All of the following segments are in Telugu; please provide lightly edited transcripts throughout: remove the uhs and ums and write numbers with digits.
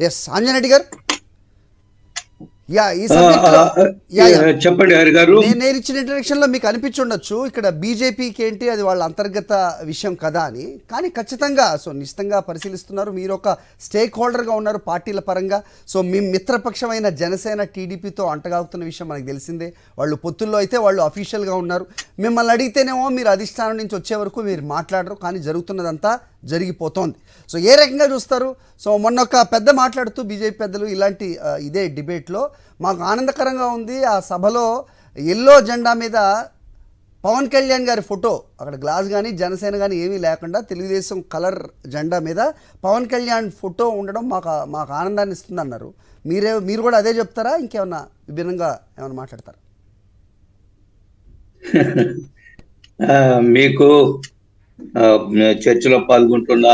ఎస్ ఆంజనేయుడు గారు, చెప్పండి హరి గారు. నేను ఇచ్చిన ఇంట్రడక్షన్ లో మీకు అనిపించుండొచ్చు ఇక్కడ బీజేపీకి ఏంటి అది వాళ్ళ అంతర్గత విషయం కదా అని. కానీ ఖచ్చితంగా నిశ్చితంగా పరిశీలిస్తున్నారు. మీరు ఒక స్టేక్ హోల్డర్గా ఉన్నారు పార్టీల పరంగా. మీ మిత్రపక్షమైన జనసేన టీడీపీతో అంటగాగుతున్న విషయం మనకు తెలిసిందే. వాళ్ళు పొత్తుల్లో అయితే వాళ్ళు అఫీషియల్గా ఉన్నారు. మిమ్మల్ని అడిగితేనేమో మీరు అధిష్టానం నుంచి వచ్చే వరకు మీరు మాట్లాడరు, కానీ జరుగుతున్నదంతా జరిగిపోతోంది. ఏ రకంగా చూస్తారు? మొన్న ఒక పెద్ద మాట్లాడుతూ బీజేపీ పెద్దలు ఇలాంటి ఇదే డిబేట్లో మాకు ఆనందకరంగా ఉంది, ఆ సభలో ఎల్లో జెండా మీద పవన్ కళ్యాణ్ గారి ఫోటో, అక్కడ గ్లాస్ కానీ జనసేన కానీ ఏమీ లేకుండా తెలుగుదేశం కలర్ జెండా మీద పవన్ కళ్యాణ్ ఫోటో ఉండడం మాకు ఆనందాన్ని ఇస్తుంది అన్నారు. మీరు కూడా అదే చెప్తారా, ఇంకేమన్నా విభిన్నంగా ఏమన్నా మాట్లాడతారా? మీకు చర్చలో పాల్గొంటున్న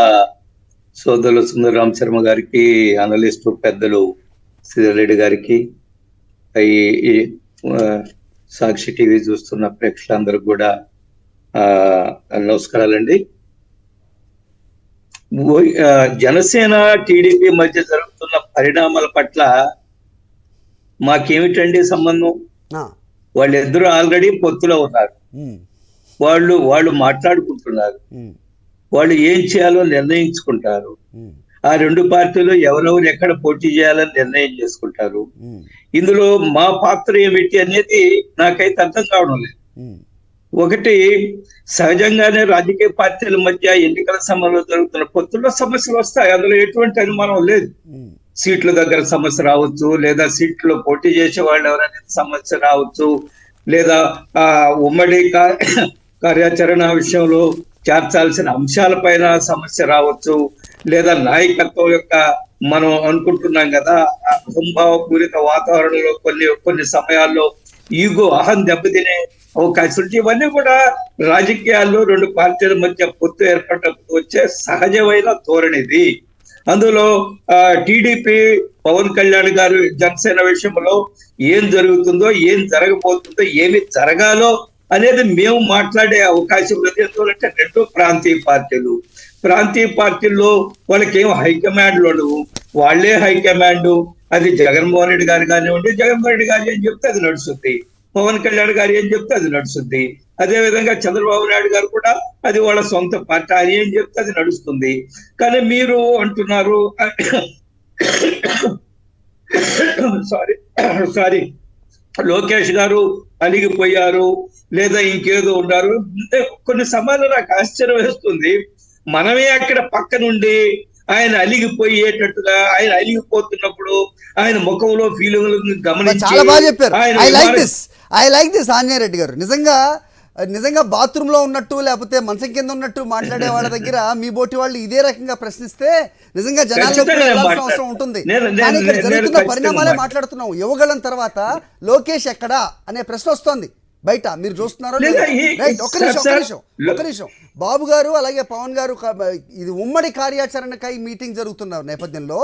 సోదరులు సుందరరామ శర్మ గారికి, అనలిస్టు పెద్దలు శ్రీధర్ గారికి, ఈ సాక్షి టీవీ చూస్తున్న ప్రేక్షకులందరూ కూడా నమస్కారాలండి. జనసేన టీడీపీ మధ్య జరుగుతున్న పరిణామాల పట్ల మాకేమిటండి సంబంధం? వాళ్ళిద్దరూ ఆల్రెడీ పొత్తులో ఉన్నారు. వాళ్ళు మాట్లాడుకుంటున్నారు. వాళ్ళు ఏం చేయాలో నిర్ణయించుకుంటారు. ఆ రెండు పార్టీలు ఎవరెవరు ఎక్కడ పోటీ చేయాలని నిర్ణయం చేసుకుంటారు. ఇందులో మా పాత్ర ఏమిటి అనేది నాకైతే అర్థం కావడం లేదు. ఒకటి, సహజంగానే రాజకీయ పార్టీల మధ్య ఎన్నికల సమయంలో జరుగుతున్న పొత్తుల్లో సమస్యలు వస్తాయి, అందులో ఎటువంటి అనుమానం లేదు. సీట్ల దగ్గర సమస్య రావచ్చు, లేదా సీట్లో పోటీ చేసే వాళ్ళు ఎవరైనా సమస్య రావచ్చు, లేదా ఉమ్మడి కార్యాచరణ విషయంలో చేర్చాల్సిన అంశాలపైన సమస్య రావచ్చు, లేదా నాయకత్వం యొక్క మనం అనుకుంటున్నాం కదా అసంభావపూరిత వాతావరణంలో కొన్ని సమయాల్లో ఈగో, అహం దెబ్బతినే అవకాశం ఉంటుంది. ఇవన్నీ కూడా రాజకీయాల్లో రెండు పార్టీల మధ్య పొత్తు ఏర్పడినప్పుడు వచ్చే సహజమైన ధోరణిది. అందులో టీడీపీ పవన్ కళ్యాణ్ గారు జనసేన విషయంలో ఏం జరుగుతుందో, ఏం జరగబోతుందో, ఏమి జరగాలో అనేది మేము మాట్లాడే అవకాశం లేదు. ఎందుకంటే రెండు ప్రాంతీయ పార్టీల్లో వాళ్ళకి ఏం హైకమాండ్లు ఉండవు, వాళ్లే హైకమాండ్. అది జగన్మోహన్ రెడ్డి గారు కానివ్వండి, జగన్మోహన్ రెడ్డి గారు ఏం చెప్తే అది నడుస్తుంది, పవన్ కళ్యాణ్ గారు ఏం చెప్తే అది నడుస్తుంది. అదే విధంగా చంద్రబాబు నాయుడు గారు కూడా అది వాళ్ళ సొంత పార్టీ, అది ఏం చెప్తే అది నడుస్తుంది. కానీ మీరు అంటున్నారు సారీ లోకేష్ గారు అలిగిపోయారు, లేదా ఇంకేదో ఉన్నారు. కొన్ని సమయాల్లో నాకు ఆశ్చర్యం వేస్తుంది. మనమే అక్కడ పక్క నుండి ఆయన అలిగిపోయేటట్టుగా, ఆయన అలిగిపోతున్నప్పుడు ఆయన ముఖంలో ఫీలింగ్లు గమనించి చాలా బాగా చెప్పారు. ఐ లైక్ దిస్ ఆంజనేయుడు గారు. నిజంగా బాత్రూమ్ లో ఉన్నట్టు లేకపోతే మంచం కింద ఉన్నట్టు మాట్లాడే వాళ్ళ దగ్గర మీ బోటి వాళ్ళు ఇదే రకంగా ప్రశ్నిస్తే నిజంగా జనాల్లో వెళ్ళాల్సిన అవసరం ఉంటుంది. కానీ ఇక్కడ జరుగుతున్న పరిణామాలే మాట్లాడుతున్నాం. యువగళం తర్వాత లోకేష్ ఎక్కడా అనే ప్రశ్న వస్తోంది బయట, మీరు చూస్తున్నారో? ఒక నిమిషం బాబు గారు అలాగే పవన్ గారు ఇది ఉమ్మడి కార్యాచరణకై మీటింగ్ జరుగుతున్న నేపథ్యంలో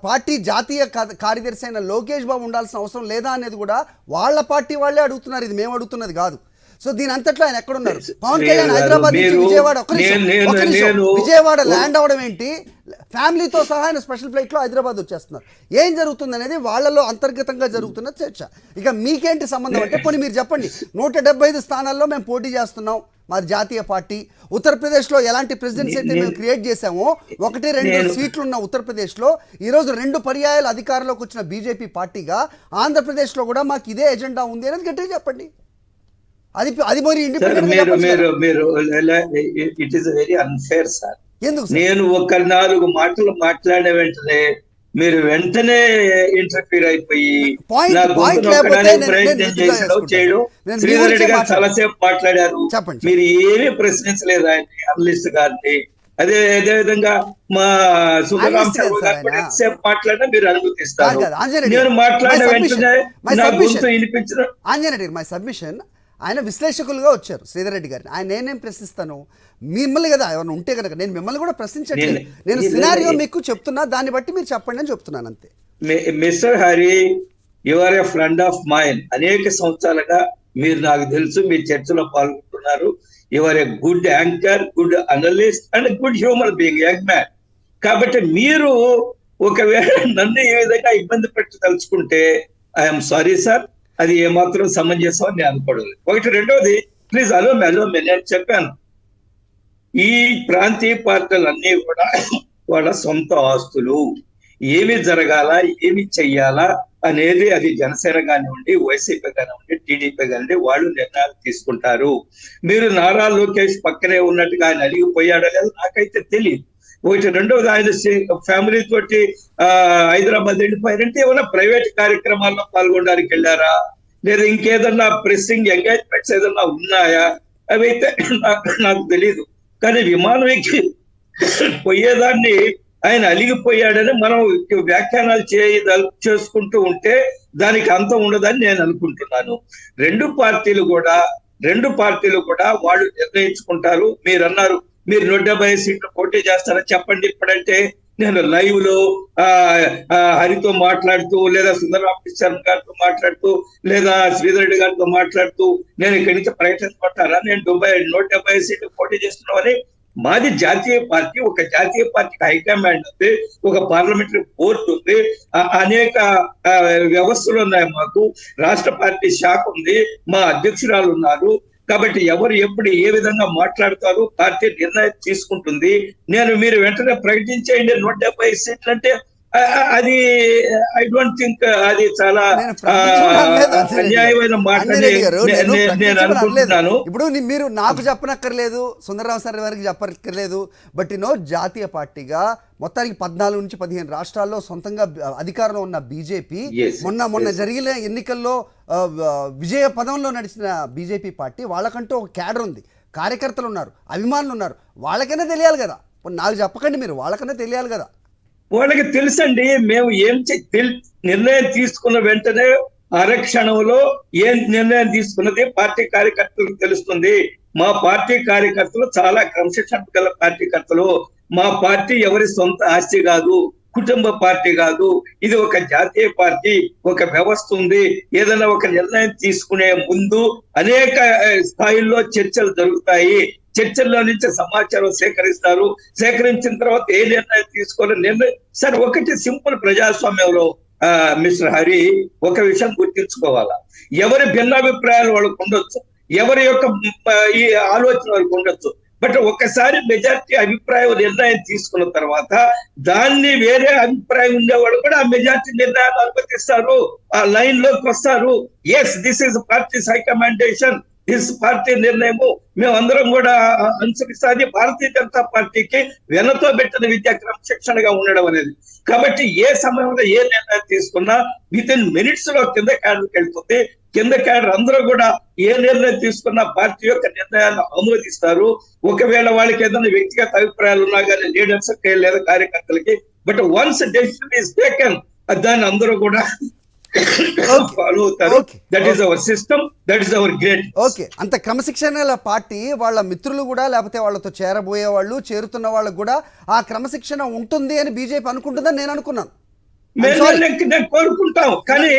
పార్టీ జాతీయ కార్యదర్శి అయిన లోకేష్ బాబు ఉండాల్సిన అవసరం లేదా అనేది కూడా వాళ్ళ పార్టీ వాళ్ళే అడుగుతున్నారు, ఇది మేము అడుగుతున్నది కాదు. దీని అంతట్లో ఆయన ఎక్కడున్నారు? పవన్ కళ్యాణ్ హైదరాబాద్ నుంచి విజయవాడ ల్యాండ్ అవడం ఏంటి? ఫ్యామిలీతో సహా ఆయన స్పెషల్ ఫ్లైట్ లో హైదరాబాద్ వచ్చేస్తున్నారు. ఏం జరుగుతుంది అనేది వాళ్ళలో అంతర్గతంగా జరుగుతున్న చర్చ. ఇక మీకేంటి సంబంధం అంటే పోనీ మీరు చెప్పండి. 175 స్థానాల్లో మేము పోటీ చేస్తున్నాం, మాది జాతీయ పార్టీ. ఉత్తరప్రదేశ్లో ఎలాంటి ప్రెసిడెన్సీ అయితే మేము క్రియేట్ చేశామో, 1-2 సీట్లు ఉన్న ఉత్తరప్రదేశ్లో ఈరోజు 2 పర్యాయాలు అధికారంలోకి వచ్చిన బీజేపీ పార్టీగా ఆంధ్రప్రదేశ్లో కూడా మాకు ఇదే ఎజెండా ఉంది అనేది గట్టిగా చెప్పండి. అది మరి it is very unfair sir. నేను ఒక 4 మాటలు మాట్లాడే వెంటనే మీరు వెంటనే ఇంటర్ఫీర్ అయిపోయి ప్రయత్నం చేయడం. శ్రీధర్ రెడ్డి గారు చాలాసేపు మాట్లాడారు, మీరు ఏమీ ప్రశ్నించలేదు ఆయన అనలిస్ట్ గారిని. అదే విధంగా మా సుందరరామ శర్మ గారు కూడా ఎంతసేపు మాట్లాడినా మీరు అనుమతిస్తారు. నేను మాట్లాడిన వెంటనే నా గొంతు వినిపించిన ఆంజనేయుడు మై సబ్మిషన్. ఆయన విశ్లేషకులుగా వచ్చారు శ్రీధర్ రెడ్డి గారిని. ఆయన నేనేం ప్రశ్నిస్తాను మిమ్మల్ని కదా, ఎవరైనా ఉంటే కనుక నేను మిమ్మల్ని కూడా ప్రశ్నించట్లేదు. నేను సినారియో మీకు చెప్తున్నా, దాన్ని బట్టి మీరు చెప్పండి అని చెప్తున్నాను అంతే. Mister Hari, you are a friend of mind. అనేక సంవత్సరాలుగా మీరు నాకు తెలుసు, మీ చర్చలో పాల్గొంటున్నారు. You are a good anchor, good analyst and good human being, young man. కాబట్టి మీరు ఒకవేళ నన్ను ఈ విధంగా ఇబ్బంది పెట్టదలుచుకుంటే ఐఎమ్ సారీ సార్, అది ఏమాత్రం సమంజసం అని నేను అనుకోవడం. ఒకటి. రెండోది, ప్లీజ్ అలో నేను చెప్పాను, ఈ ప్రాంతీయ పార్టీలన్నీ కూడా వాళ్ళ సొంత ఆస్తులు, ఏమి జరగాల ఏమి చెయ్యాలా అనేది అది జనసేన కానివ్వండి, వైసీపీ కానివ్వండి, టీడీపీ కానివ్వండి, వాళ్ళు నిర్ణయాలు తీసుకుంటారు. మీరు నారా లోకేష్ పక్కనే ఉన్నట్టుగా ఆయన అలిగిపోయాడో లేదు నాకైతే తెలియదు. ఒకటి. రెండవది, ఆయన ఫ్యామిలీ తోటి హైదరాబాద్ వెళ్ళిపోయారంటే ఏమైనా ప్రైవేట్ కార్యక్రమాల్లో పాల్గొనడానికి వెళ్ళారా, లేదా ఇంకేదన్నా ప్రెస్సింగ్ ఎంగేజ్మెంట్స్ ఏదన్నా ఉన్నాయా, అవి అయితే నాకు తెలీదు. కానీ విమానం ఎక్కి పోయేదాన్ని ఆయన అలిగిపోయాడని మనం వ్యాఖ్యానాలు చేసుకుంటూ ఉంటే దానికి అంతం ఉండదని నేను అనుకుంటున్నాను. రెండు పార్టీలు కూడా వాళ్ళు నిర్ణయించుకుంటారు. మీరు అన్నారు మీరు 170 సీట్లు పోటీ చేస్తారని చెప్పండి. ఇప్పుడంటే నేను లైవ్ లో హరితో మాట్లాడుతూ, లేదా సుందరరామకృష్ణ గారితో మాట్లాడుతూ, లేదా శ్రీధర్ రెడ్డి గారితో మాట్లాడుతూ నేను ఇక్కడి నుంచి ప్రకటించమంటారా నేను 170 సీట్లు పోటీ చేస్తున్నామని? మాది జాతీయ పార్టీ. ఒక జాతీయ పార్టీకి హైకమాండ్ ఉంది, ఒక పార్లమెంటరీ బోర్డు ఉంది, అనేక వ్యవస్థలు ఉన్నాయి. మాకు రాష్ట్ర పార్టీ శాఖ ఉంది, మా అధ్యక్షురాలు ఉన్నారు. కాబట్టి ఎవరు ఎప్పుడు ఏ విధంగా మాట్లాడతారు పార్టీ నిర్ణయం తీసుకుంటుంది. మీరు వెంటనే ప్రకటించేయండి 170 సీట్లు అంటే అది ఐ డోంట్ థింక్ అది చాలా అన్యాయమైన మాట నేను అనుకుంటున్నాను. ఇప్పుడు మీరు నాకు చెప్పనక్కర్లేదు, సుందరరావు సార్ వారికి చెప్పక్కర్లేదు. బట్ జాతీయ పార్టీగా మొత్తానికి 14 నుంచి 15 రాష్ట్రాల్లో సొంతంగా అధికారంలో ఉన్న బీజేపీ మొన్న జరిగిన ఎన్నికల్లో విజయ పదంలో నడిచిన బీజేపీ పార్టీ, వాళ్ళకంటూ ఒక క్యాడర్ ఉంది, కార్యకర్తలు ఉన్నారు, అభిమానులు ఉన్నారు. వాళ్ళకైనా తెలియాలి కదా, నాకు చెప్పకండి, మీరు వాళ్ళకైనా తెలియాలి కదా. వాళ్ళకి తెలుసండి. మేము నిర్ణయం తీసుకున్న వెంటనే అరక్షణంలో ఏం నిర్ణయం తీసుకున్నది పార్టీ కార్యకర్తలకు తెలుస్తుంది. మా పార్టీ కార్యకర్తలు చాలా క్రమశిక్షణ గల కార్యకర్తలు. మా పార్టీ ఎవరి సొంత ఆస్తి కాదు, కుటుంబ పార్టీ కాదు. ఇది ఒక జాతీయ పార్టీ, ఒక వ్యవస్థ ఉంది. ఏదైనా ఒక నిర్ణయం తీసుకునే ముందు అనేక స్థాయిల్లో చర్చలు జరుగుతాయి. చర్చల్లో నుంచి సమాచారం సేకరిస్తారు. సేకరించిన తర్వాత ఏ నిర్ణయం తీసుకోవాలని సార్, ఒకటి సింపుల్ ప్రజాస్వామ్యంలో మిస్టర్ హరి ఒక విషయం గుర్తించుకోవాలా. ఎవరి భిన్నాభిప్రాయాలు వాళ్ళకు ఉండొచ్చు, ఎవరి యొక్క ఈ ఆలోచన వాళ్ళకు ఉండొచ్చు. బట్ ఒకసారి మెజార్టీ అభిప్రాయం నిర్ణయం తీసుకున్న తర్వాత దాన్ని వేరే అభిప్రాయం ఉండేవాళ్ళు కూడా ఆ మెజార్టీ నిర్ణయాన్ని అనుమతిస్తారు, ఆ లైన్ లోకి వస్తారు. Yes, this is party's high commendation, this party నిర్ణయము మేమందరం కూడా అనుసరిస్తుంది. భారతీయ జనతా పార్టీకి వెనతో పెట్టిన విద్యా క్రమశిక్షణగా ఉండడం అనేది. కాబట్టి ఏ సమయంలో ఏ నిర్ణయం తీసుకున్నా విత్ ఇన్ మినిట్స్ లో కింద క్యాడర్కి వెళ్తుంది. కింద క్యాడర్ అందరూ కూడా ఏ నిర్ణయం తీసుకున్నా పార్టీ యొక్క నిర్ణయాన్ని ఆమోదిస్తారు. ఒకవేళ వాళ్ళకి ఏదైనా వ్యక్తిగత అభిప్రాయాలు ఉన్నా కానీ లీడర్స్ లేదా కార్యకర్తలకి, but once decision is taken దాన్ని అందరూ కూడా ఫాలో అవుతారు. That is our system, that is our great. Okay, అంత క్రమశిక్షణ పార్టీ వాళ్ళ మిత్రులు కూడా, లేకపోతే వాళ్ళతో చేరబోయే వాళ్ళు, చేరుతున్న వాళ్ళకు కూడా ఆ క్రమశిక్షణ ఉంటుంది అని బీజేపీ అనుకుంటుందని నేను అనుకున్నాను. నేను కోరుకుంటాం, కానీ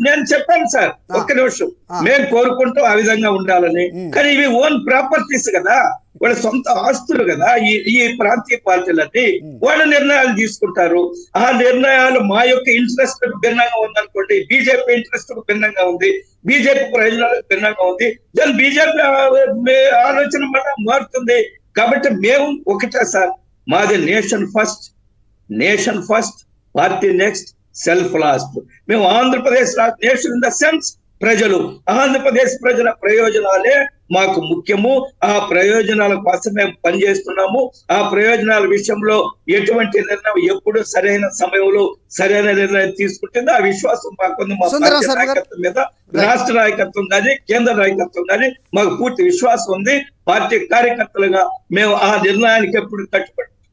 నేను చెప్పాను సార్, ఒక్క నిమిషం, మేము కోరుకుంటాం ఆ విధంగా ఉండాలని. కానీ ఇవి ఓన్ ప్రాపర్టీస్ కదా, వాళ్ళ సొంత ఆస్తులు కదా ఈ ప్రాంతీయ పార్టీలన్నీ. వాళ్ళ నిర్ణయాలు తీసుకుంటారు. ఆ నిర్ణయాలు మా యొక్క ఇంట్రెస్ట్ భిన్నంగా ఉందనుకోండి, బీజేపీ ఇంట్రెస్ట్ భిన్నంగా ఉంది, బీజేపీ ప్రయోజనాలకు భిన్నంగా ఉంది, దాని బీజేపీ ఆలోచన మళ్ళీ మారుతుంది. కాబట్టి మేము ఒకటే సార్, మాది nation first, party next, self last. మేము Andhra Pradesh nation in the sense ప్రజలు, ఆంధ్రప్రదేశ్ ప్రజల ప్రయోజనాలే మాకు ముఖ్యము. ఆ ప్రయోజనాల కోసం మేము పనిచేస్తున్నాము. ఆ ప్రయోజనాల విషయంలో ఎటువంటి నిర్ణయం ఎప్పుడు సరైన సమయంలో సరైన నిర్ణయం తీసుకుంటుందో ఆ విశ్వాసం మాకుంది. మా పార్టీ నాయకత్వం మీద, రాష్ట్ర నాయకత్వం కానీ కేంద్ర నాయకత్వం కానీ మాకు పూర్తి విశ్వాసం ఉంది. పార్టీ కార్యకర్తలుగా మేము ఆ నిర్ణయానికి ఎప్పుడు కట్టుబడి